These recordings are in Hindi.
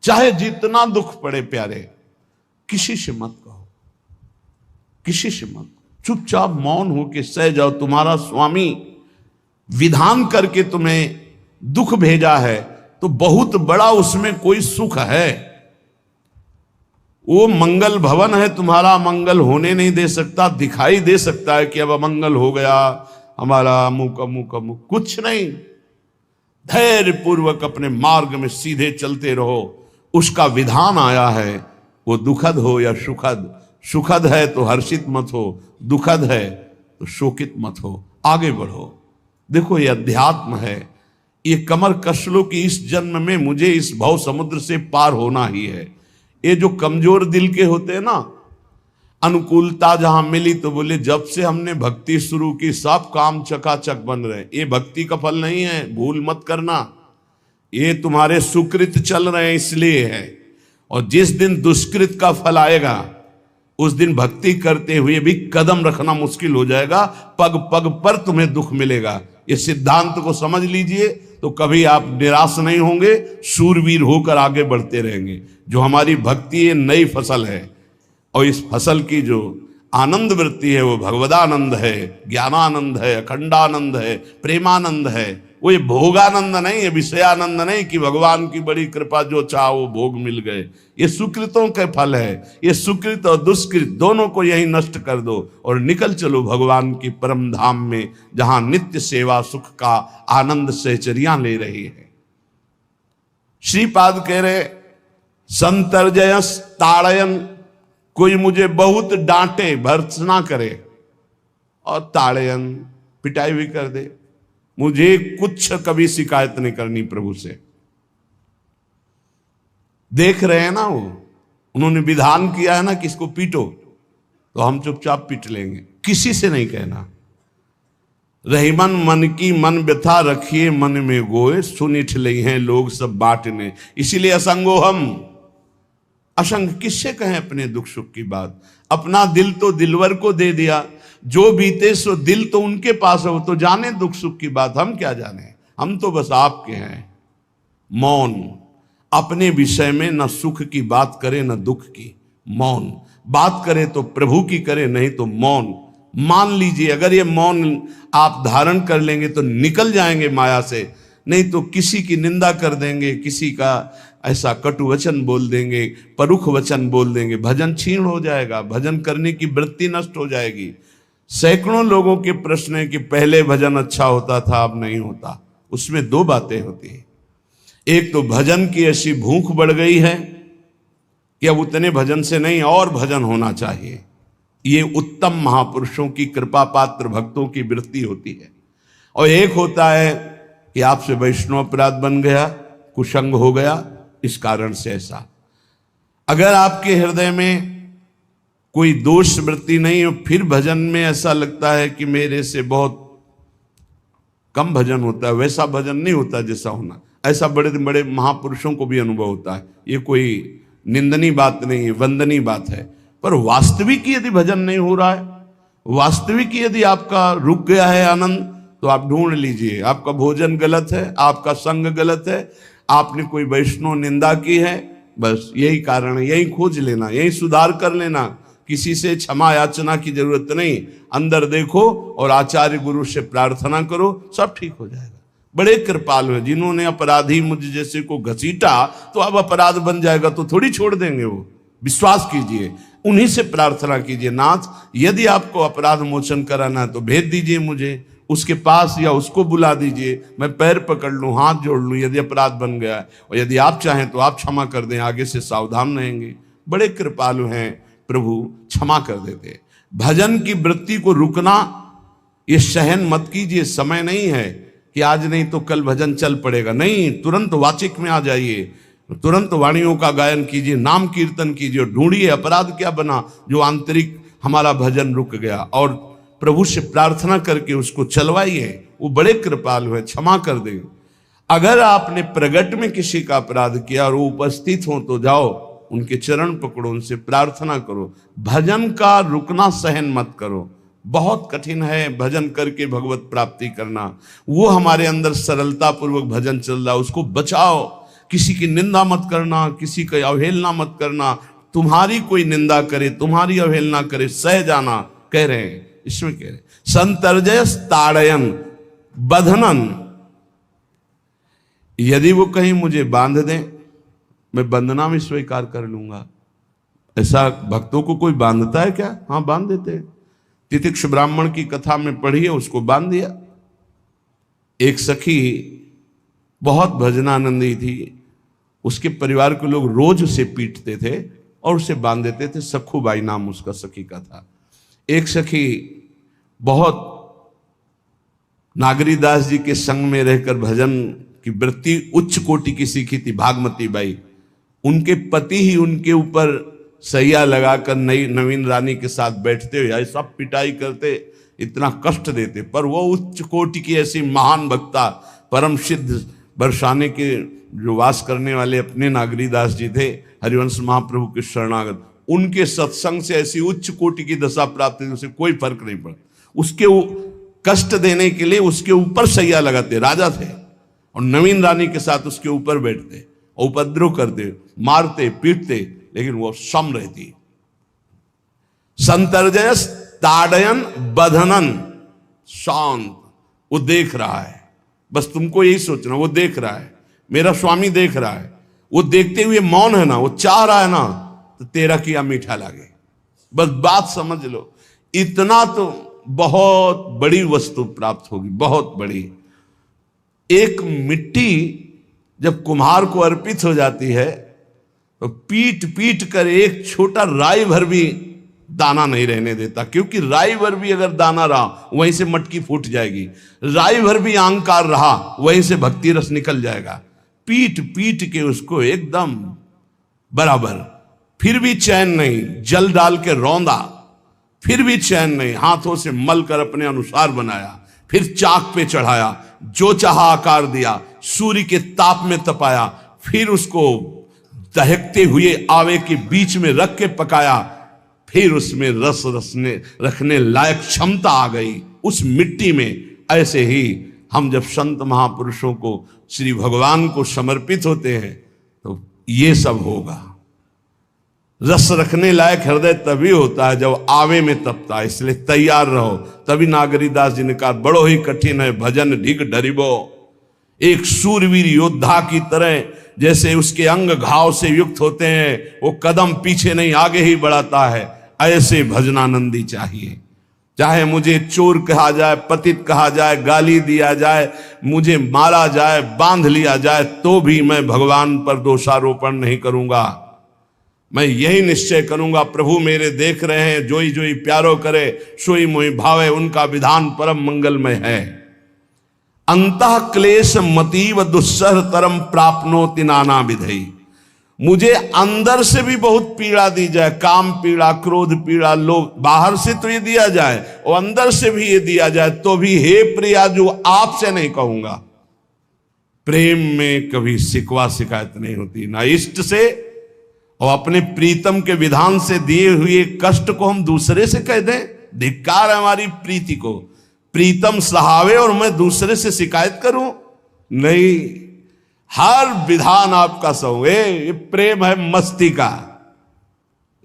चाहे जितना दुख पड़े प्यारे, किसी से मत कहो, किसी से मत, चुपचाप मौन होके सह जाओ। तुम्हारा स्वामी विधान करके तुम्हें दुख भेजा है तो बहुत बड़ा उसमें कोई सुख है। वो मंगल भवन है, तुम्हारा मंगल होने नहीं दे सकता। दिखाई दे सकता है कि अब अमंगल हो गया हमारा, अमुक अमुक अमुक, कुछ नहीं। धैर्य पूर्वक अपने मार्ग में सीधे चलते रहो। उसका विधान आया है, वो दुखद हो या सुखद, सुखद है तो हर्षित मत हो, दुखद है तो शोकित मत हो, आगे बढ़ो। देखो ये अध्यात्म है, ये कमर कस लो कि इस जन्म में मुझे इस भव समुद्र से पार होना ही है। ये जो कमजोर दिल के होते हैं ना, अनुकूलता जहां मिली तो बोले जब से हमने भक्ति शुरू की सब काम चकाचक बन रहे हैं। ये भक्ति का फल नहीं है, भूल मत करना। ये तुम्हारे सुकृत चल रहे हैं इसलिए है। और जिस दिन दुष्कृत का फल आएगा उस दिन भक्ति करते हुए भी कदम रखना मुश्किल हो जाएगा, पग पग पर तुम्हें दुख मिलेगा। ये सिद्धांत को समझ लीजिए तो कभी आप निराश नहीं होंगे, शूरवीर होकर आगे बढ़ते रहेंगे। जो हमारी भक्ति ये नई फसल है और इस फसल की जो आनंद वृत्ति है वो भगवदानंद है, ज्ञानानंद है, अखंडानंद है, प्रेमानंद है। वो ये भोगानंद नहीं है, विषयानंद नहीं कि भगवान की बड़ी कृपा जो चाहो वो भोग मिल गए। ये सुकृतों के फल है। ये सुकृत और दुष्कृत दोनों को यही नष्ट कर दो और निकल चलो भगवान की परम धाम में, जहां नित्य सेवा सुख का आनंद सहचरियां ले रही है। श्रीपाद कह रहे संतर्जयस ताड़यन, कोई मुझे बहुत डांटे भर्त्सना करे और ताड़यन पिटाई भी कर दे, मुझे कुछ कभी शिकायत नहीं करनी प्रभु से। देख रहे हैं ना, वो उन्होंने विधान किया है ना कि इसको पीटो, तो हम चुपचाप पीट लेंगे, किसी से नहीं कहना। रहीमन मन की मन व्यथा रखिए मन में गोए, सुनिठ ले हैं लोग सब बांटने। इसीलिए असंगो हम, असंग किससे कहें अपने दुख सुख की बात। अपना दिल तो दिलवर को दे दिया, जो बीते सो दिल तो उनके पास है, वो तो जाने दुख सुख की बात, हम क्या जाने, हम तो बस आपके हैं। मौन, अपने विषय में न सुख की बात करे न दुख की, मौन। बात करे तो प्रभु की करे, नहीं तो मौन। मान लीजिए अगर ये मौन आप धारण कर लेंगे तो निकल जाएंगे माया से, नहीं तो किसी की निंदा कर देंगे, किसी का ऐसा कटु वचन बोल देंगे, परुख वचन बोल देंगे, भजन छीण हो जाएगा, भजन करने की वृत्ति नष्ट हो जाएगी। सैकड़ों लोगों के प्रश्न है कि पहले भजन अच्छा होता था अब नहीं होता। उसमें दो बातें होती है, एक तो भजन की ऐसी भूख बढ़ गई है कि अब उतने भजन से नहीं और भजन होना चाहिए। ये उत्तम महापुरुषों की कृपा पात्र भक्तों की वृत्ति होती है। और एक होता है कि आपसे वैष्णव अपराध बन गया, कुसंग हो गया, इस कारण से ऐसा। अगर आपके हृदय में कोई दोष वृत्ति नहीं हो, फिर भजन में ऐसा लगता है कि मेरे से बहुत कम भजन होता है, वैसा भजन नहीं होता जैसा होना। ऐसा बड़े बड़े महापुरुषों को भी अनुभव होता है। ये कोई निंदनीय बात नहीं है, वंदनीय बात है। पर वास्तविक यदि भजन नहीं हो रहा है, वास्तविक यदि आपका रुक गया है आनंद, तो आप ढूंढ लीजिए, आपका भोजन गलत है, आपका संग गलत है, आपने कोई वैष्णव निंदा की है, बस यही कारण है। यही खोज लेना, यही सुधार कर लेना, किसी से क्षमा याचना की जरूरत नहीं। अंदर देखो और आचार्य गुरु से प्रार्थना करो, सब ठीक हो जाएगा। बड़े कृपालु हैं, जिन्होंने अपराधी मुझ जैसे को घसीटा तो अब अपराध बन जाएगा तो थोड़ी छोड़ देंगे वो। विश्वास कीजिए, उन्हीं से प्रार्थना कीजिए, नाथ यदि आपको अपराध मोचन कराना है तो भेज दीजिए मुझे उसके पास, या उसको बुला दीजिए, मैं पैर पकड़ लूं, हाथ जोड़ लूं यदि अपराध बन गया है, और यदि आप चाहें तो आप क्षमा कर दें, आगे से सावधान रहेंगे। बड़े कृपालु हैं प्रभु, क्षमा कर देते। भजन की वृत्ति को रुकना ये सहन मत कीजिए। समय नहीं है कि आज नहीं तो कल भजन चल पड़ेगा, नहीं, तुरंत वाचिक में आ जाइए, तुरंत वाणियों का गायन कीजिए, नाम कीर्तन कीजिए, ढूंढिए अपराध क्या बना जो आंतरिक हमारा भजन रुक गया, और प्रभु से प्रार्थना करके उसको चलवाइए। वो बड़े कृपालु है, क्षमा कर देंगे। अगर आपने प्रगट में किसी का अपराध किया और वो उपस्थित हो तो जाओ, उनके चरण पकड़ो, उनसे प्रार्थना करो। भजन का रुकना सहन मत करो। बहुत कठिन है भजन करके भगवत प्राप्ति करना। वो हमारे अंदर सरलता पूर्वक भजन चल रहा है, उसको बचाओ, किसी की निंदा मत करना, किसी की अवहेलना मत करना, तुम्हारी कोई निंदा करे, तुम्हारी अवहेलना करे, सह जाना, कह रहे हैं, इसमें कह रहे हैं संतर्जय ताड़यन बधनन। यदि वो कहीं मुझे बांध दें, मैं बंधना में स्वीकार कर लूंगा। ऐसा भक्तों को कोई बांधता है क्या? हाँ, बांध देते हैं। तितिक्ष ब्राह्मण की कथा में पढ़िए, उसको बांध दिया। एक सखी बहुत भजनानंदी थी, उसके परिवार के लोग रोज उसे पीटते थे और उसे बांध देते थे। सखूबाई नाम उसका सखी का था। एक सखी बहुत नागरीदास जी के संग में रहकर भजन की वृत्ति उच्च कोटि की सीखी थी, भागमती बाई। उनके पति ही उनके ऊपर सैया लगाकर नवीन रानी के साथ बैठते हुए ऐसा पिटाई करते, इतना कष्ट देते, पर वो उच्च कोटि की ऐसी महान भक्ता, परम सिद्ध बरसाने के जो वास करने वाले अपने नागरीदास जी थे, हरिवंश महाप्रभु के शरणागत, उनके सत्संग से ऐसी उच्च कोटि की दशा प्राप्त हुई, उसे कोई फर्क नहीं पड़ा। उसके कष्ट देने के लिए उसके ऊपर सैया लगाते, राजा थे, और नवीन रानी के साथ उसके ऊपर बैठते, उपद्रव करते, मारते, पीटते, लेकिन वो सम रहती। संतर्जयस ताड़यन बधनन, शांत, वो देख रहा है, बस तुमको यही सोचना, वो देख रहा है, मेरा स्वामी देख रहा है, वो देखते हुए मौन है ना, वो चाह रहा है ना, तो तेरा किया मीठा लागे, बस बात समझ लो। इतना तो बहुत बड़ी वस्तु प्राप्त होगी, बहुत बड़ी। एक मिट्टी जब कुम्हार को अर्पित हो जाती है तो पीट पीट कर एक छोटा राई भर भी दाना नहीं रहने देता, क्योंकि राई भर भी अगर दाना रहा वहीं से मटकी फूट जाएगी, राई भर भी अहंकार रहा वहीं से भक्ति रस निकल जाएगा। पीट पीट के उसको एकदम बराबर, फिर भी चैन नहीं, जल डाल के रौंदा, फिर भी चैन नहीं, हाथों से मल कर अपने अनुसार बनाया, फिर चाक पे चढ़ाया, जो चाहा आकार दिया, सूर्य के ताप में तपाया, फिर उसको दहकते हुए आवे के बीच में रख के पकाया, फिर उसमें रस रखने लायक क्षमता आ गई उस मिट्टी में। ऐसे ही हम जब संत महापुरुषों को, श्री भगवान को समर्पित होते हैं तो ये सब होगा। रस रखने लायक हृदय तभी होता है जब आवे में तपता है, इसलिए तैयार रहो। तभी नागरीदास जी ने कहा, बड़ो ही कठिन है भजन ढिग डरिबो। एक सूरवीर योद्धा की तरह जैसे उसके अंग घाव से युक्त होते हैं, वो कदम पीछे नहीं आगे ही बढ़ाता है, ऐसे भजनानंदी चाहिए। चाहे मुझे चोर कहा जाए, पतित कहा जाए, गाली दिया जाए, मुझे मारा जाए, बांध लिया जाए, तो भी मैं भगवान पर दोषारोपण नहीं करूंगा। मैं यही निश्चय करूंगा, प्रभु मेरे देख रहे हैं, जोई जोई प्यारो करे सोई मोई भावे, उनका विधान परम मंगलमय है। अंतः क्लेश मतीव दुस्सह तरम प्राप्नोति नाना विधई। मुझे अंदर से भी बहुत पीड़ा दी जाए, काम पीड़ा, क्रोध पीड़ा, लोभ, बाहर से तो ये दिया जाए और अंदर से भी ये दिया जाए, तो भी हे प्रिया जो आपसे नहीं कहूंगा। प्रेम में कभी शिकवा शिकायत नहीं होती, ना इष्ट से, और अपने प्रीतम के विधान से दिए हुए कष्ट को हम दूसरे से कह दें, धिक्कार है हमारी प्रीति को। प्रीतम सहावे और मैं दूसरे से शिकायत करूं? नहीं, हर विधान आपका सहो। ये प्रेम है मस्ती का,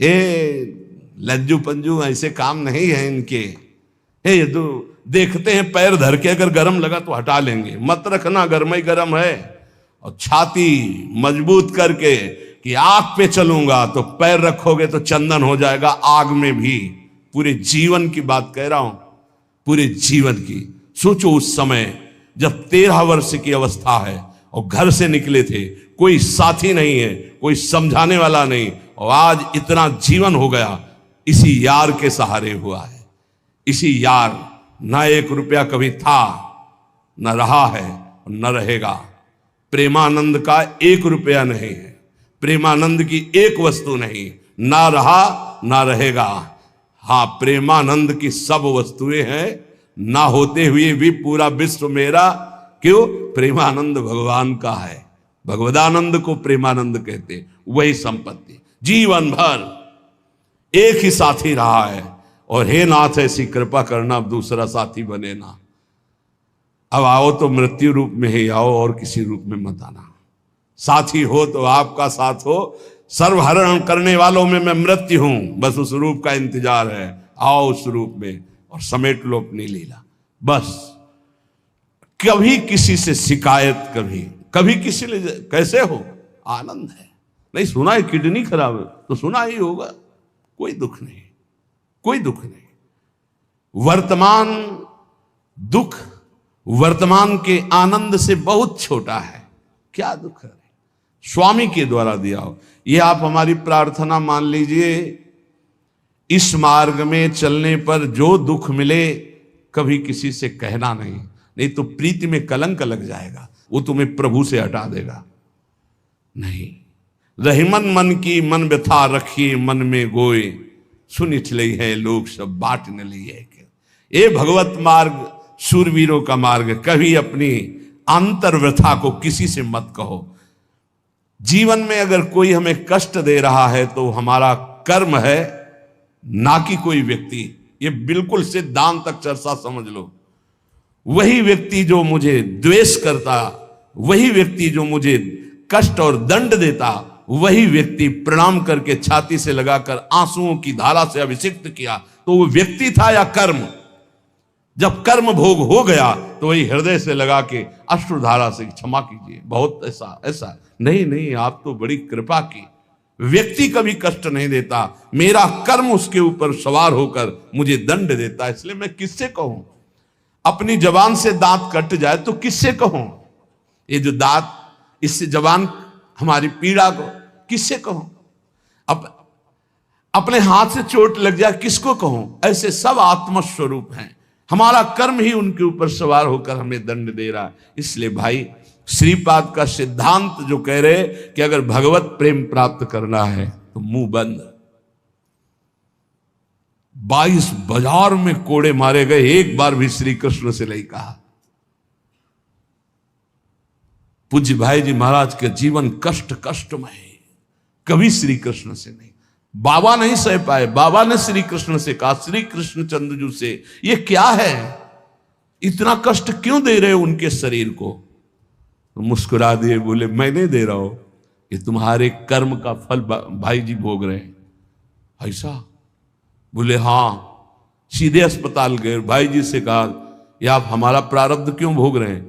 ये लज्जू पंजू ऐसे काम नहीं है इनके। ये तो देखते हैं पैर धर के, अगर गर्म लगा तो हटा लेंगे, मत रखना गर्म ही गर्म है। और छाती मजबूत करके कि आग पे चलूंगा, तो पैर रखोगे तो चंदन हो जाएगा आग में भी। पूरे जीवन की बात कह रहा हूं, पूरे जीवन की। सोचो उस समय जब 13 वर्ष की अवस्था है और घर से निकले थे, कोई साथी नहीं है, कोई समझाने वाला नहीं, और आज इतना जीवन हो गया इसी यार के सहारे हुआ है। इसी यार, ना 1 रुपया कभी था, न रहा है, न रहेगा। प्रेमानंद का 1 रुपया नहीं है, प्रेमानंद की एक वस्तु नहीं, ना रहा ना रहेगा। हाँ, प्रेमानंद की सब वस्तुएं हैं, ना होते हुए भी पूरा विश्व मेरा। क्यों? प्रेमानंद भगवान का है, भगवदानंद को प्रेमानंद कहते। वही संपत्ति जीवन भर एक ही साथी रहा है, और हे नाथ ऐसी कृपा करना अब दूसरा साथी बने ना। अब आओ तो मृत्यु रूप में ही आओ, और किसी रूप में मत आना। साथी हो तो आपका साथ हो, सर्वहरण करने वालों में मैं मृत्यु हूं, बस उस रूप का इंतजार है, आओ उस रूप में और समेट लो अपनी लीला। बस कभी किसी से शिकायत, कभी किसी ने कैसे हो, आनंद है। नहीं सुना है किडनी खराब है तो सुना ही होगा, कोई दुख नहीं, कोई दुख नहीं। वर्तमान दुख वर्तमान के आनंद से बहुत छोटा है, क्या दुख है, स्वामी के द्वारा दिया हो। ये आप हमारी प्रार्थना मान लीजिए, इस मार्ग में चलने पर जो दुख मिले कभी किसी से कहना नहीं तो प्रीति में कलंक लग जाएगा, वो तुम्हें प्रभु से हटा देगा। नहीं, रहीमन मन की मन व्यथा रखिए मन में गोए, सुन चले है लोग सब बाट न लिए। ये भगवत मार्ग शूरवीरों का मार्ग, कभी अपनी अंतर व्यथा को किसी से मत कहो। जीवन में अगर कोई हमें कष्ट दे रहा है तो हमारा कर्म है, ना कि कोई व्यक्ति। ये बिल्कुल सिद्धांत तक चर्चा समझ लो। वही व्यक्ति जो मुझे द्वेष करता, वही व्यक्ति जो मुझे कष्ट और दंड देता, वही व्यक्ति प्रणाम करके छाती से लगाकर आंसुओं की धारा से अभिषिक्त किया, तो वो व्यक्ति था या कर्म? जब कर्म भोग हो गया तो वही हृदय से लगा के अश्रुधारा से क्षमा कीजिए, बहुत ऐसा नहीं, आप तो बड़ी कृपा की। व्यक्ति कभी कष्ट नहीं देता, मेरा कर्म उसके ऊपर सवार होकर मुझे दंड देता, इसलिए मैं किससे कहूं? अपनी जबान से दांत कट जाए तो किससे कहूं? ये जो दांत, इससे जबान हमारी पीड़ा को किससे कहूं? अपने हाथ से चोट लग जाए किसको कहूं? ऐसे सब आत्मस्वरूप हैं, हमारा कर्म ही उनके ऊपर सवार होकर हमें दंड दे रहा है। इसलिए भाई, श्रीपाद का सिद्धांत जो कह रहे कि अगर भगवत प्रेम प्राप्त करना है तो मुंह बंद। 22 बाजार में कोड़े मारे गए, एक बार भी श्री कृष्ण से नहीं कहा। पूज्य भाई जी महाराज के जीवन कष्टमय है, कभी श्री कृष्ण से नहीं। बाबा नहीं सह पाए, बाबा ने श्री कृष्ण से कहा, श्री कृष्ण चंद्रजू से, ये क्या है, इतना कष्ट क्यों दे रहे हो उनके शरीर को? तो मुस्कुरा दिए, बोले मैं नहीं दे रहा हूं, ये तुम्हारे कर्म का फल भाई जी भोग रहे हैं। ऐसा? बोले हाँ। सीधे अस्पताल गए, भाई जी से कहा, ये आप हमारा प्रारब्ध क्यों भोग रहे हैं?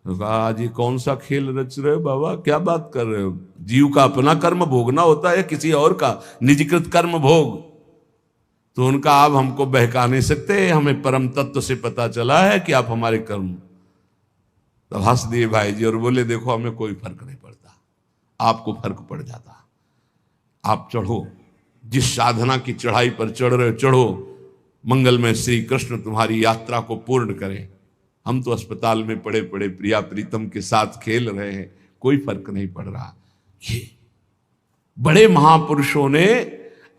तो कहा, आज ये कौन सा खेल रच रहे हो बाबा, क्या बात कर रहे हो? जीव का अपना कर्म भोगना होता है, किसी और का निजीकृत कर्म भोग? तो उनका, आप हमको बहका नहीं सकते, हमें परम तत्व से पता चला है कि आप हमारे कर्म। तो हंस दिए भाई जी और बोले, देखो हमें कोई फर्क नहीं पड़ता, आपको फर्क पड़ जाता। आप चढ़ो, जिस साधना की चढ़ाई पर चढ़ रहे हो चढ़ो, मंगलमय श्री कृष्ण तुम्हारी यात्रा को पूर्ण करें। हम तो अस्पताल में पड़े पड़े प्रिया प्रीतम के साथ खेल रहे हैं, कोई फर्क नहीं पड़ रहा। ये बड़े महापुरुषों ने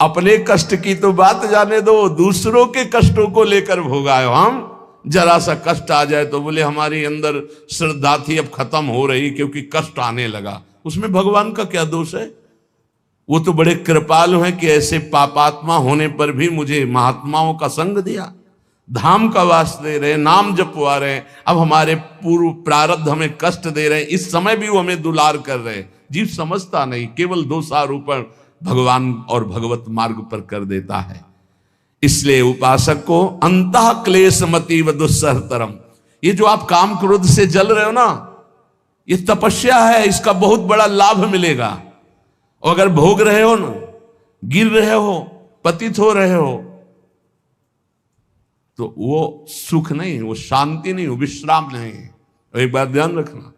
अपने कष्ट की तो बात जाने दो, दूसरों के कष्टों को लेकर भोगाए। हम जरा सा कष्ट आ जाए तो बोले हमारी अंदर श्रद्धा थी अब खत्म हो रही क्योंकि कष्ट आने लगा। उसमें भगवान का क्या दोष है? वो तो बड़े कृपालु हैं कि ऐसे पापात्मा होने पर भी मुझे महात्माओं का संग दिया, धाम का वास दे रहे, नाम जपवा रहे। अब हमारे पूर्व प्रारब्ध हमें कष्ट दे रहे हैं, इस समय भी वो हमें दुलार कर रहे हैं। जीव समझता नहीं, केवल दोषारोपण भगवान और भगवत मार्ग पर कर देता है। इसलिए उपासक को अंतः क्लेश मति व दुस्सहतरम, ये जो आप काम क्रोध से जल रहे हो ना, ये तपस्या है, इसका बहुत बड़ा लाभ मिलेगा। और अगर भोग रहे हो ना, गिर रहे हो, पतित हो रहे हो, तो वो सुख नहीं, वो शांति नहीं, वो विश्राम नहीं। और एक बात ध्यान रखना,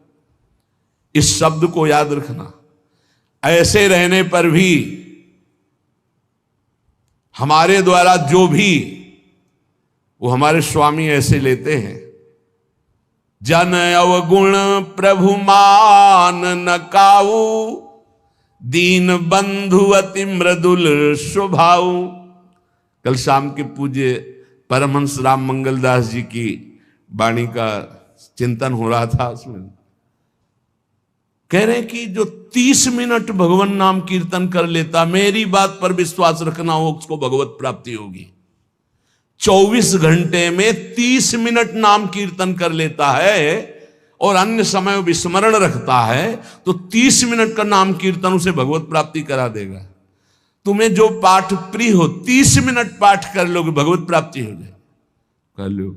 इस शब्द को याद रखना, ऐसे रहने पर भी हमारे द्वारा जो भी, वो हमारे स्वामी ऐसे लेते हैं, जन अवगुण प्रभु मान न काऊ, दीन बंधु अति मृदुल स्वभाव। कल शाम के पूज्य परमहंस राम मंगलदास जी की वाणी का चिंतन हो रहा था, उसमें कह रहे हैं कि जो 30 मिनट भगवान नाम कीर्तन कर लेता, मेरी बात पर विश्वास रखना, हो उसको भगवत प्राप्ति होगी। 24 घंटे में 30 मिनट नाम कीर्तन कर लेता है और अन्य समय विस्मरण रखता है तो 30 मिनट का नाम कीर्तन उसे भगवत प्राप्ति करा देगा। तुम्हें जो पाठ प्रिय हो 30 मिनट पाठ कर लोगे, भगवत प्राप्ति हो जाए, कर लो।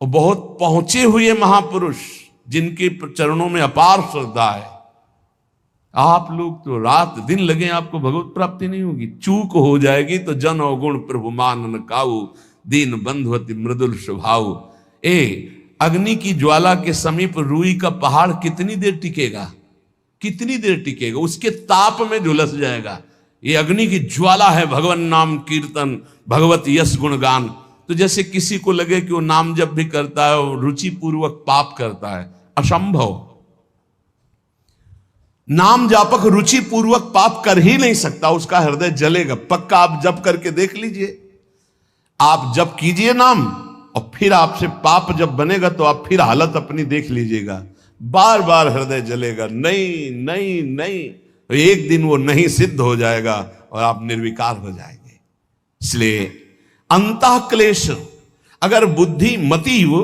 और बहुत पहुंचे हुए महापुरुष जिनके चरणों में अपार श्रद्धा है, आप लोग तो रात दिन लगे आपको भगवत प्राप्ति नहीं होगी। चूक हो जाएगी तो जन अवगुण प्रभु मानन काऊ, दीन बंधुवती मृदुल स्वभाव। अग्नि की ज्वाला के समीप रुई का पहाड़ कितनी देर टिकेगा, कितनी देर टिकेगा, उसके ताप में झुलस जाएगा। ये अग्नि की ज्वाला है भगवान नाम कीर्तन, भगवत यश गुणगान। तो जैसे किसी को लगे कि वो नाम जब भी करता है वो रुचि पूर्वक पाप करता है, असंभव। नाम जापक रुचि पूर्वक पाप कर ही नहीं सकता, उसका हृदय जलेगा पक्का। आप जप करके देख लीजिए, आप जप कीजिए नाम और फिर आपसे पाप जब बनेगा तो आप फिर हालत अपनी देख लीजिएगा, बार बार हृदय जलेगा, नहीं नहीं नहीं। तो एक दिन वो नहीं सिद्ध हो जाएगा और आप निर्विकार हो जाएंगे। इसलिए अंतः क्लेश, अगर बुद्धि मति वो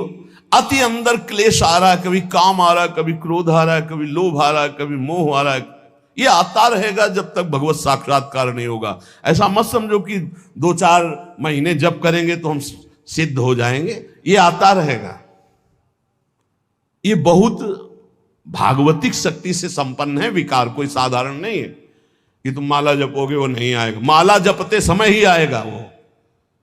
अति अंदर क्लेश आ रहा है, कभी काम आ रहा है, कभी क्रोध आ रहा है, कभी लोभ आ रहा है, कभी मोह आ रहा है, ये आता रहेगा जब तक भगवत साक्षात्कार नहीं होगा। ऐसा मत समझो कि 2-4 महीने जप करेंगे तो हम सिद्ध हो जाएंगे, ये आता रहेगा। ये बहुत भागवतिक शक्ति से संपन्न है विकार, कोई साधारण नहीं है कि तुम माला जपोगे वो नहीं आएगा, माला जपते समय ही आएगा वो।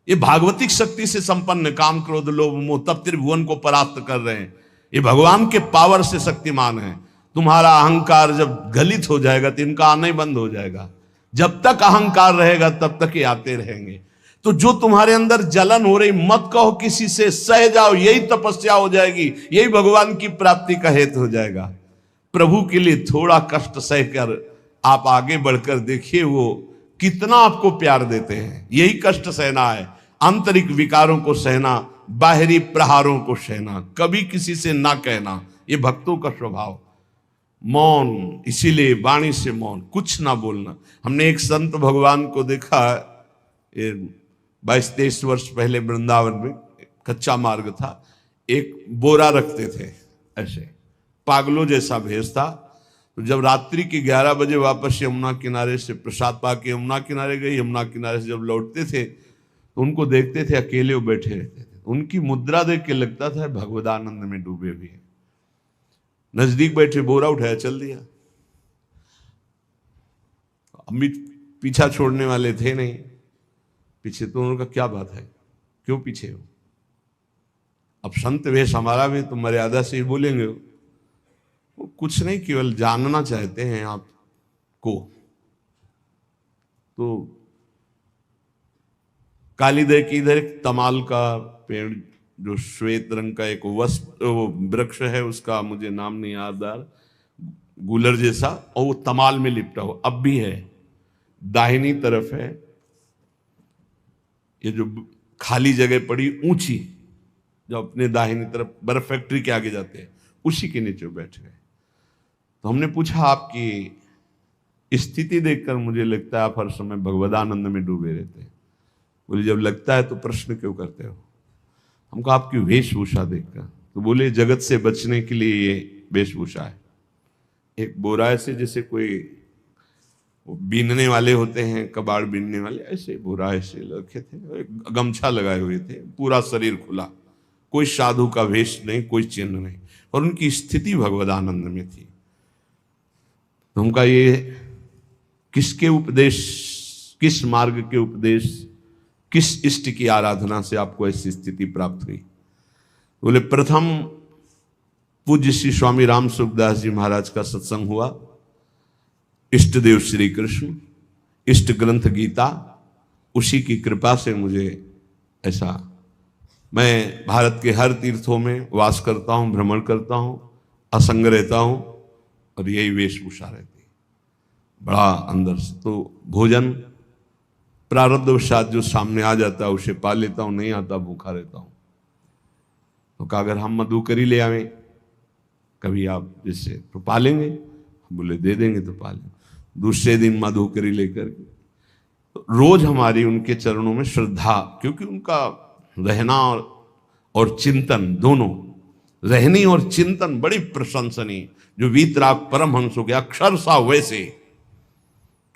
ये भागवतिक शक्ति से संपन्न, काम क्रोध लोभ मोह तब त्रिभुवन को परास्त कर रहे हैं। ये भगवान के पावर से शक्तिमान है। तुम्हारा अहंकार जब गलित हो जाएगा तो इनका आना ही बंद हो जाएगा। जब तक अहंकार रहेगा तब तक ये आते रहेंगे। तो जो तुम्हारे अंदर जलन हो रही, मत कहो किसी से, सह जाओ, यही तपस्या हो जाएगी, यही भगवान की प्राप्ति का हेतु हो जाएगा। प्रभु के लिए थोड़ा कष्ट सहकर आप आगे बढ़कर देखिए वो कितना आपको प्यार देते हैं। यही कष्ट सहना है, आंतरिक विकारों को सहना, बाहरी प्रहारों को सहना, कभी किसी से ना कहना, ये भक्तों का स्वभाव। मौन, इसीलिए वाणी से मौन, कुछ ना बोलना। हमने एक संत भगवान को देखा, 22-23 वर्ष पहले वृंदावन में कच्चा मार्ग था, एक बोरा रखते थे ऐसे, पागलों जैसा भेष था। तो जब रात्रि के 11 बजे वापस यमुना किनारे से प्रसाद पा के यमुना किनारे गए, यमुना किनारे से जब लौटते थे तो उनको देखते थे अकेले वो बैठे रहते थे। उनकी मुद्रा देख के लगता था भगवदानंद में डूबे हुए हैं। नजदीक बैठे, बोरा उठाया, चल दिया। अम्मी पीछा छोड़ने वाले थे नहीं, पीछे तो उनका क्या बात है, क्यों पीछे हो? अब संत वेश हमारा भी तो मर्यादा से ही बोलेंगे। वो कुछ नहीं, केवल जानना चाहते हैं आपको। तो कालीदय की इधर एक तमाल का पेड़, जो श्वेत रंग का एक वृक्ष है, उसका मुझे नाम नहीं याद आ रहा, गूलर जैसा, और वो तमाल में लिपटा हुआ अब भी है। दाहिनी तरफ है ये जो खाली जगह पड़ी ऊंची, जो अपने दाहिनी तरफ बर्फ फैक्ट्री के आगे जाते हैं, उसी के नीचे बैठ गए। तो हमने पूछा आपकी स्थिति देखकर मुझे लगता है आप हर समय भगवदानंद में डूबे रहते हैं। बोले जब लगता है तो प्रश्न क्यों करते हो? हमको आपकी वेशभूषा देखकर। तो बोले जगत से बचने के लिए ये वेशभूषा है। एक बोरा ऐसे जैसे कोई बीनने वाले होते हैं, कबाड़ बीनने वाले, ऐसे बोरा ऐसे रखे थे, एक गमछा लगाए हुए थे, पूरा शरीर खुला, कोई साधु का वेश नहीं, कोई चिन्ह नहीं, और उनकी स्थिति भगवदानंद में थी। तो उनका ये किसके उपदेश, किस मार्ग के उपदेश, किस इष्ट की आराधना से आपको ऐसी स्थिति प्राप्त हुई? बोले प्रथम पूज्य श्री स्वामी राम सुखदास जी महाराज का सत्संग हुआ, इष्ट देव श्री कृष्ण, इष्ट ग्रंथ गीता, उसी की कृपा से मुझे ऐसा, मैं भारत के हर तीर्थों में वास करता हूँ, भ्रमण करता हूँ, असंग रहता हूँ, और यही वेशभूषा रहती है बड़ा अंदर से। तो भोजन प्रारब्धवशात जो सामने आ जाता है उसे पा लेता हूँ, नहीं आता भूखा रहता हूँ। तो कहा अगर हम मधुकरी ले आवें कभी आप जिससे तो पालेंगे, बोले दे देंगे तो पालेंगे। दूसरे दिन मधुकरी लेकर तो रोज हमारी उनके चरणों में श्रद्धा, क्योंकि उनका रहना और चिंतन दोनों रहनी और चिंतन बड़ी प्रशंसनीय। जो वीतराग परमहंस हो गया अक्षर सा वैसे,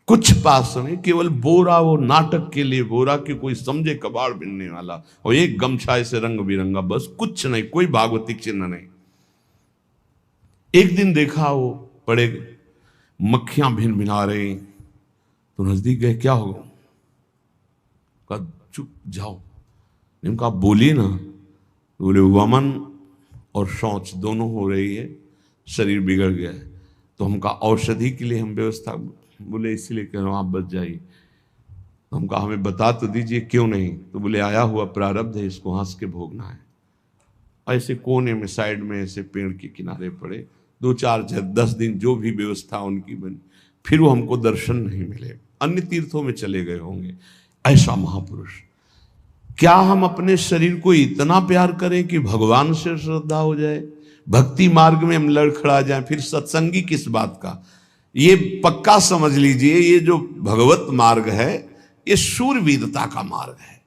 कुछ पास नहीं, केवल बोरा, वो नाटक के लिए बोरा कि कोई समझे कबाड़ बिनने वाला, और एक गमछा ऐसे रंग बिरंगा, बस कुछ नहीं, कोई भागवतिक चिन्ह नहीं। एक दिन देखा वो पड़े मक्खियां भिन भिना रही, तो नजदीक गए, क्या होगा? कहा चुप जाओ। इनका बोलिए ना। तो बोले वमन और शौच दोनों हो रही है, शरीर बिगड़ गया है। तो हम कहा औषधि के लिए हम व्यवस्था, बोले इसलिए कह रहा हूं आप बच जाइए। तो हम कहा हमें बता तो दीजिए क्यों नहीं? तो बोले आया हुआ प्रारब्ध है, इसको हंस के भोगना है। ऐसे कोने में साइड में ऐसे पेड़ के किनारे पड़े, 2-4-10 दिन जो भी व्यवस्था उनकी बनी, फिर वो हमको दर्शन नहीं मिले, अन्य तीर्थों में चले गए होंगे। ऐसा महापुरुष, क्या हम अपने शरीर को इतना प्यार करें कि भगवान से श्रद्धा हो जाए, भक्ति मार्ग में हम लड़खड़ा जाए, फिर सत्संगी किस बात का? ये पक्का समझ लीजिए, ये जो भगवत मार्ग है ये शूरवीरता का मार्ग है,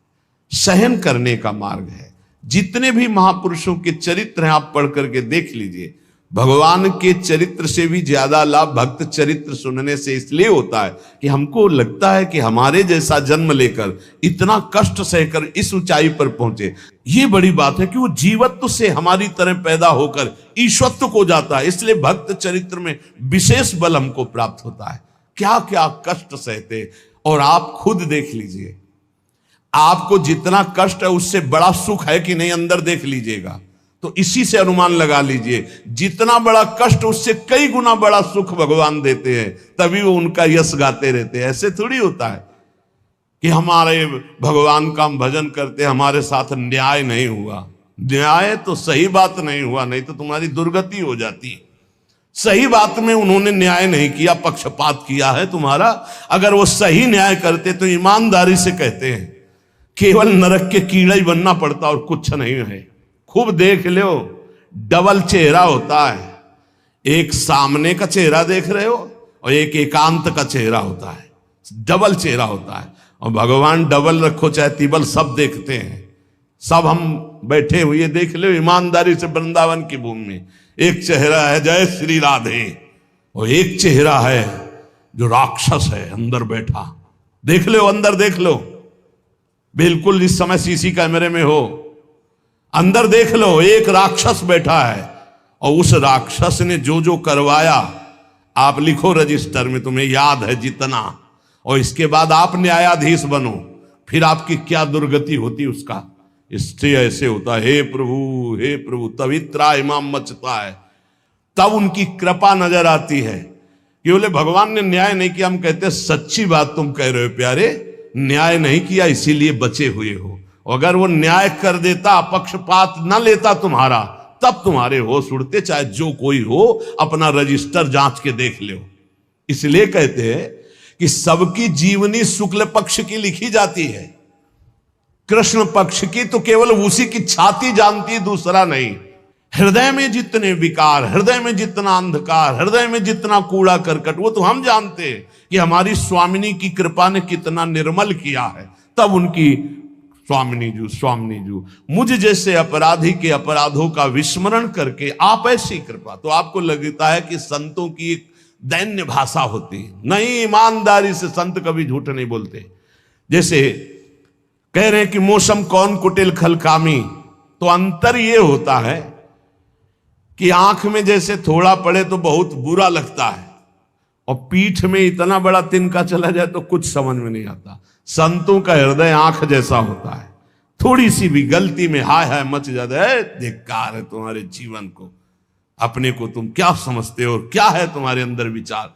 सहन करने का मार्ग है। जितने भी महापुरुषों के चरित्र हैं आप पढ़ करके देख लीजिए, भगवान के चरित्र से भी ज्यादा लाभ भक्त चरित्र सुनने से इसलिए होता है कि हमको लगता है कि हमारे जैसा जन्म लेकर इतना कष्ट सहकर इस ऊंचाई पर पहुंचे, ये बड़ी बात है कि वो जीवत्व से हमारी तरह पैदा होकर ईश्वत्व को जाता है। इसलिए भक्त चरित्र में विशेष बल हमको प्राप्त होता है। क्या क्या कष्ट सहते, और आप खुद देख लीजिए, आपको जितना कष्ट है उससे बड़ा सुख है कि नहीं, अंदर देख लीजिएगा तो इसी से अनुमान लगा लीजिए, जितना बड़ा कष्ट उससे कई गुना बड़ा सुख भगवान देते हैं, तभी वो उनका यश गाते रहते हैं। ऐसे थोड़ी होता है कि हमारे भगवान का हम भजन करते, हमारे साथ न्याय नहीं हुआ। न्याय तो सही बात नहीं हुआ, नहीं तो तुम्हारी दुर्गति हो जाती है। सही बात में उन्होंने न्याय नहीं किया, पक्षपात किया है तुम्हारा। अगर वो सही न्याय करते तो ईमानदारी से कहते हैं, केवल नरक के कीड़ा ही बनना पड़ता और कुछ नहीं है। खूब देख लो, डबल चेहरा होता है, एक सामने का चेहरा देख रहे हो और एक एकांत का चेहरा होता है, डबल चेहरा होता है। और भगवान डबल रखो चाहे तिबल, सब देखते हैं। सब हम बैठे हुए देख लो ईमानदारी से वृंदावन की भूमि में, एक चेहरा है जय श्री राधे, और एक चेहरा है जो राक्षस है अंदर बैठा। देख लो, अंदर देख लो, बिल्कुल इस समय सीसी कैमरे में हो, अंदर देख लो, एक राक्षस बैठा है। और उस राक्षस ने जो जो करवाया आप लिखो रजिस्टर में, तुम्हें याद है जितना, और इसके बाद आप न्यायाधीश बनो, फिर आपकी क्या दुर्गति होती उसका। इससे ऐसे होता है, हे प्रभु, तभी त्राहिमाम मचता है, तब उनकी कृपा नजर आती है कि बोले भगवान ने न्याय नहीं किया। हम कहते सच्ची बात तुम कह रहे हो प्यारे, न्याय नहीं किया इसीलिए बचे हुए हो। अगर वो न्याय कर देता, पक्षपात न लेता तुम्हारा, तब तुम्हारे होश उड़ते, चाहे जो कोई हो, अपना रजिस्टर जांच के देख लो। इसलिए कहते हैं कि सबकी जीवनी शुक्ल पक्ष की लिखी जाती है, कृष्ण पक्ष की तो केवल उसी की छाती जानती है, दूसरा नहीं। हृदय में जितने विकार, हृदय में जितना अंधकार, हृदय में जितना कूड़ा करकट, वो तो हम जानते हैं कि हमारी स्वामिनी की कृपा ने कितना निर्मल किया है। तब उनकी स्वामिनी जू मुझ जैसे अपराधी के अपराधों का विस्मरण करके आप ऐसी कृपा, तो आपको लगता है कि संतों की एक दैन्य भाषा होती है। नहीं, ईमानदारी से संत कभी झूठ नहीं बोलते। जैसे कह रहे हैं कि मौसम कौन कुटिल खल कामी, तो अंतर ये होता है कि आंख में जैसे थोड़ा पड़े तो बहुत बुरा लगता है, और पीठ में इतना बड़ा तिनका चला जाए तो कुछ समझ में नहीं आता। संतों का हृदय आंख जैसा होता है, थोड़ी सी भी गलती में हाय हाय मच जाता है, धिक्कार है तुम्हारे जीवन को, अपने को तुम क्या समझते हो, क्या है तुम्हारे अंदर विचार।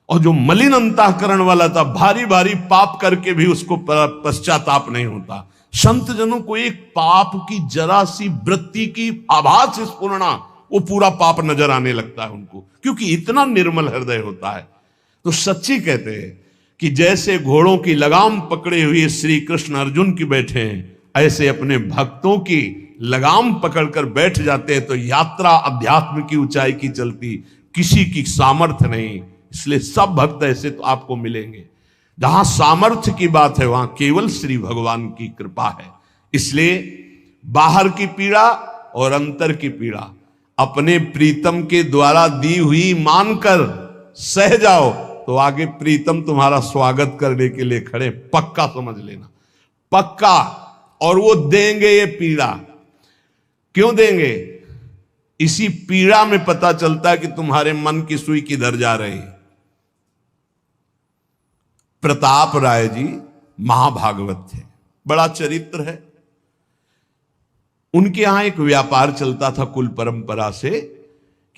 और जो मलिन अंतःकरण वाला था, भारी भारी पाप करके भी उसको पश्चाताप नहीं होता। संत जनों को एक पाप की जरा सी वृत्ति की आभास स्फुरना, वो पूरा पाप नजर आने लगता है उनको, क्योंकि इतना निर्मल हृदय होता है। तो सच्ची कहते हैं कि जैसे घोड़ों की लगाम पकड़े हुए श्री कृष्ण अर्जुन की बैठे हैं, ऐसे अपने भक्तों की लगाम पकड़कर बैठ जाते हैं, तो यात्रा अध्यात्म की ऊंचाई की चलती, किसी की सामर्थ्य नहीं। इसलिए सब भक्त ऐसे तो आपको मिलेंगे। जहां सामर्थ्य की बात है वहां केवल श्री भगवान की कृपा है। इसलिए बाहर की पीड़ा और अंतर की पीड़ा, अपने प्रीतम के द्वारा दी हुई मानकर सह जाओ तो आगे प्रीतम तुम्हारा स्वागत करने के लिए खड़े, पक्का समझ लेना, पक्का। और वो देंगे ये पीड़ा। क्यों देंगे? इसी पीड़ा में पता चलता है कि तुम्हारे मन की सुई किधर जा रही। प्रताप राय जी महाभागवत थे, बड़ा चरित्र है। उनके यहां एक व्यापार चलता था कुल परंपरा से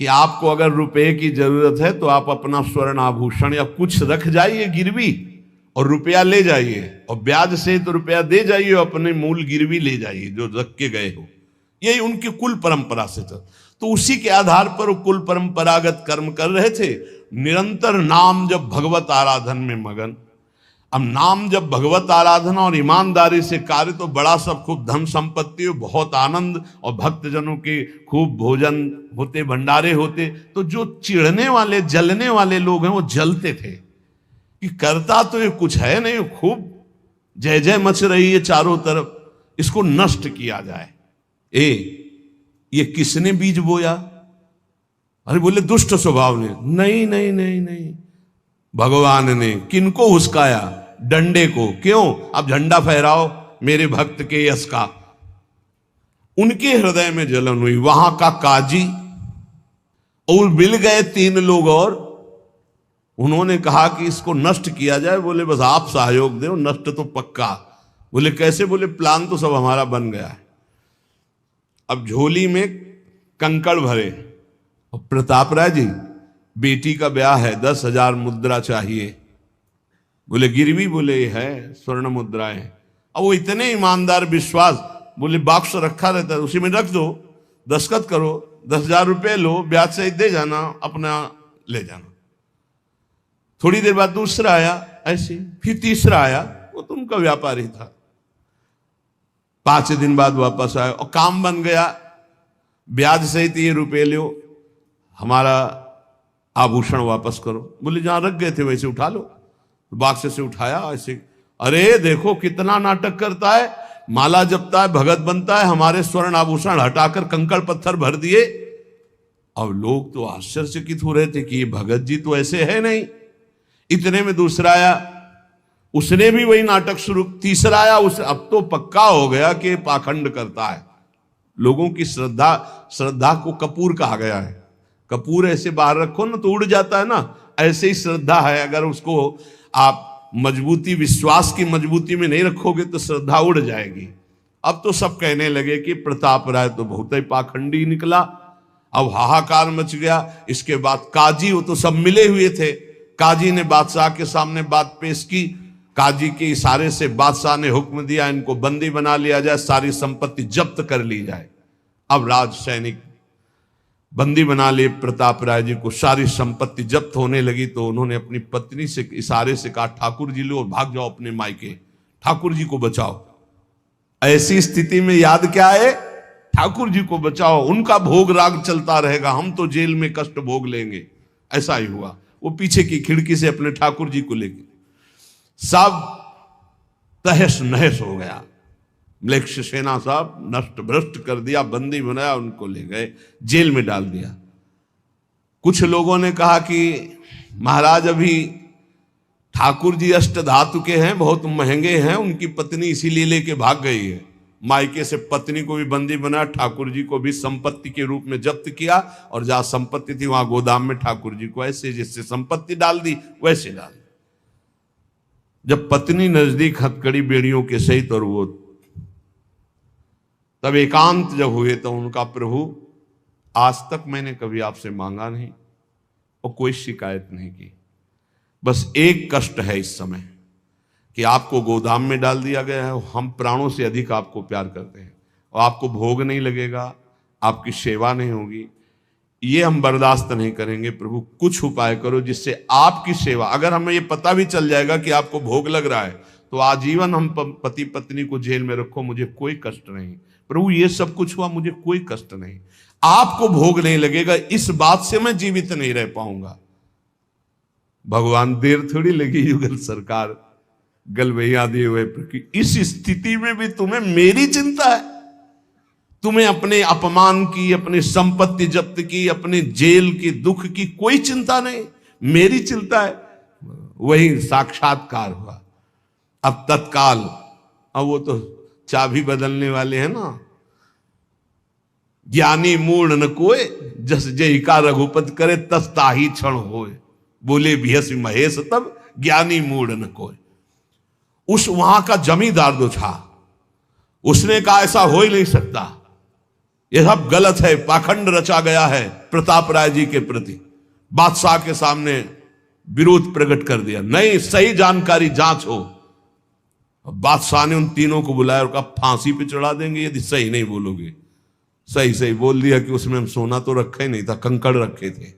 कि आपको अगर रुपए की जरूरत है तो आप अपना स्वर्ण आभूषण या कुछ रख जाइए गिरवी और रुपया ले जाइए, और ब्याज से तो रुपया दे जाइए, अपने मूल गिरवी ले जाइए जो रख के गए हो। यही उनकी कुल परंपरा से था। तो उसी के आधार पर वो कुल परंपरागत कर्म कर रहे थे, निरंतर नाम जब भगवत आराधन में मगन। अब नाम जब भगवत आराधना और ईमानदारी से कार्य तो बड़ा सब खूब धन संपत्ति, बहुत आनंद और भक्तजनों के खूब भोजन होते, भंडारे होते। तो जो चिढ़ने वाले जलने वाले लोग हैं वो जलते थे कि करता तो ये कुछ है नहीं, खूब जय जय मच रही है चारों तरफ, इसको नष्ट किया जाए। ये किसने बीज बोया? अरे बोले दुष्ट स्वभाव ने। नहीं नहीं नहीं नहीं, भगवान ने। किनको हुस्काया? डंडे को। क्यों? अब झंडा फहराओ मेरे भक्त के यश का। उनके हृदय में जलन हुई। वहां का काजी और मिल गए 3 लोग और उन्होंने कहा कि इसको नष्ट किया जाए। बोले बस आप सहयोग दो, नष्ट तो पक्का। बोले कैसे? बोले प्लान तो सब हमारा बन गया है। अब झोली में कंकड़ भरे और प्रताप राय जी बेटी का ब्याह है, 10,000 मुद्रा चाहिए। बोले गिरवी? बोले है स्वर्ण मुद्राएं। अब वो इतने ईमानदार विश्वास, बोले बॉक्स रखा रहता है उसी में रख दो, दस्तखत करो, 10,000 रुपये लो, ब्याज सहित दे जाना, अपना ले जाना। थोड़ी देर बाद दूसरा आया ऐसे, फिर तीसरा आया, वो तो उनका व्यापारी था। 5 दिन बाद वापस आया और काम बन गया, ब्याज सहित ये रुपये लो, हमारा आभूषण वापस करो। बोले जहां रख गए थे वैसे उठा लो। बाक्स से उठाया ऐसे, अरे देखो कितना नाटक करता है, माला जपता है, भगत बनता है, हमारे स्वर्ण आभूषण हटाकर कंकड़ पत्थर भर दिए। अब लोग तो आश्चर्यचकित हो रहे थे कि ये भगत जी तो ऐसे है नहीं। इतने में दूसरा आया, उसने भी वही नाटक शुरू। तीसरा आया, उस अब तो पक्का हो गया कि पाखंड करता है। लोगों की श्रद्धा को कपूर कहा गया है। कपूर ऐसे बाहर रखो ना तो उड़ जाता है ना, ऐसे ही श्रद्धा है। अगर उसको आप मजबूती, विश्वास की मजबूती में नहीं रखोगे तो श्रद्धा उड़ जाएगी। अब तो सब कहने लगे कि प्रताप राय तो बहुत ही पाखंडी निकला। अब हाहाकार मच गया। इसके बाद काजी, वो तो सब मिले हुए थे, काजी ने बादशाह के सामने बात पेश की। काजी के इशारे से बादशाह ने हुक्म दिया इनको बंदी बना लिया जाए, सारी संपत्ति जब्त कर ली जाए। अब राज सैनिक बंदी बना लिए प्रताप राय जी को, सारी संपत्ति जब्त होने लगी। तो उन्होंने अपनी पत्नी से इशारे से कहा ठाकुर जी लो और भाग जाओ अपने मायके, ठाकुर जी को बचाओ। ऐसी स्थिति में याद क्या है? ठाकुर जी को बचाओ, उनका भोग राग चलता रहेगा, हम तो जेल में कष्ट भोग लेंगे। ऐसा ही हुआ। वो पीछे की खिड़की से अपने ठाकुर जी को लेके सब तहस नहस हो गया। म्लेच्छ सेना साहब नष्ट भ्रष्ट कर दिया, बंदी बनाया, उनको ले गए, जेल में डाल दिया। कुछ लोगों ने कहा कि महाराज अभी ठाकुर जी अष्ट धातु के हैं, बहुत महंगे हैं, उनकी पत्नी इसीलिए लेके भाग गई है। मायके से पत्नी को भी बंदी बनाया, ठाकुर जी को भी संपत्ति के रूप में जब्त किया, और जहां संपत्ति थी वहां गोदाम में ठाकुर जी को ऐसे जिससे संपत्ति डाल दी वैसे डाल दी। जब पत्नी नजदीक हथकड़ी बेड़ियों के सहित, और वो तब एकांत जब हुए तो उनका प्रभु आज तक मैंने कभी आपसे मांगा नहीं और कोई शिकायत नहीं की, बस एक कष्ट है इस समय कि आपको गोदाम में डाल दिया गया है। हम प्राणों से अधिक आपको प्यार करते हैं और आपको भोग नहीं लगेगा, आपकी सेवा नहीं होगी, ये हम बर्दाश्त नहीं करेंगे। प्रभु कुछ उपाय करो जिससे आपकी सेवा, अगर हमें ये पता भी चल जाएगा कि आपको भोग लग रहा है तो आजीवन हम पति पत्नी को जेल में रखो, मुझे कोई कष्ट नहीं। प्रभु ये सब कुछ हुआ, मुझे कोई कष्ट नहीं, आपको भोग नहीं लगेगा, इस बात से मैं जीवित नहीं रह पाऊंगा। भगवान देर थोड़ी लगी युगल सरकार गलवैया दिए हुए, इस स्थिति में भी तुम्हें मेरी चिंता है। तुम्हें अपने अपमान की, अपनी संपत्ति जब्त की, अपने जेल की, दुख की कोई चिंता नहीं, मेरी चिंता है। वही साक्षात्कार हुआ। अब तत्काल, अब वो तो चाबी बदलने वाले हैं ना। ज्ञानी मूढ़ न कोय, जस जय का रघुपति करे, तस ताही क्षण होए। बोले भियस महेश तब, ज्ञानी मूढ़ न कोय। उस वहां का जमींदार जो था, उसने कहा ऐसा हो ही नहीं सकता, यह सब गलत है, पाखंड रचा गया है प्रताप राय जी के प्रति। बादशाह के सामने विरोध प्रकट कर दिया, नहीं सही जानकारी जांच हो। बादशाह ने उन तीनों को बुलाया और कहा फांसी पे चढ़ा देंगे यदि सही नहीं बोलोगे। सही सही बोल दिया कि उसमें हम सोना तो रखा ही नहीं था, कंकड़ रखे थे।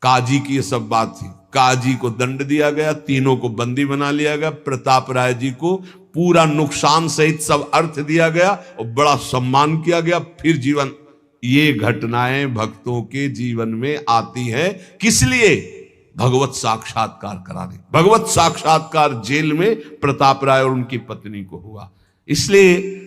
काजी की ये सब बात थी। काजी को दंड दिया गया, तीनों को बंदी बना लिया गया। प्रताप राय जी को पूरा नुकसान सहित सब अर्थ दिया गया और बड़ा सम्मान किया गया। फिर जीवन, ये घटनाएं भक्तों के जीवन में आती है किस लिए? भगवत साक्षात्कार कराने। भगवत साक्षात्कार जेल में प्रताप राय और उनकी पत्नी को हुआ। इसलिए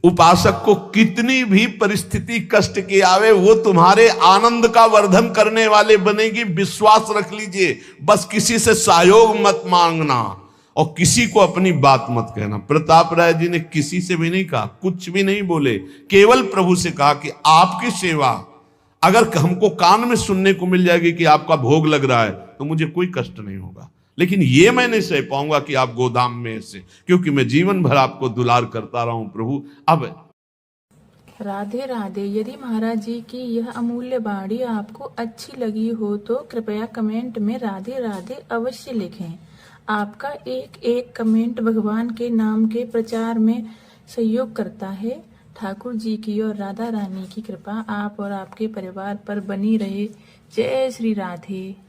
उपासक को कितनी भी परिस्थिति कष्ट की आवे, वो तुम्हारे आनंद का वर्धन करने वाले बनेगी, विश्वास रख लीजिए। बस किसी से सहयोग मत मांगना और किसी को अपनी बात मत कहना। प्रताप राय जी ने किसी से भी नहीं कहा, कुछ भी नहीं बोले, केवल प्रभु से कहा कि आपकी सेवा अगर हमको कान में सुनने को मिल जाएगी कि आपका भोग लग रहा है तो मुझे कोई कष्ट नहीं होगा, लेकिन ये मैं नहीं सह पाऊंगा कि आप गोदाम में ऐसे, क्योंकि मैं जीवन भर आपको दुलार करता रहा हूं प्रभु। अब राधे राधे। यदि महाराज जी की यह अमूल्य वाणी आपको अच्छी लगी हो तो कृपया कमेंट में राधे राधे अवश्य लिखें। आपका एक एक कमेंट भगवान के नाम के प्रचार में सहयोग करता है। ठाकुर जी की और राधा रानी की कृपा आप और आपके परिवार पर बनी रहे। जय श्री राधे।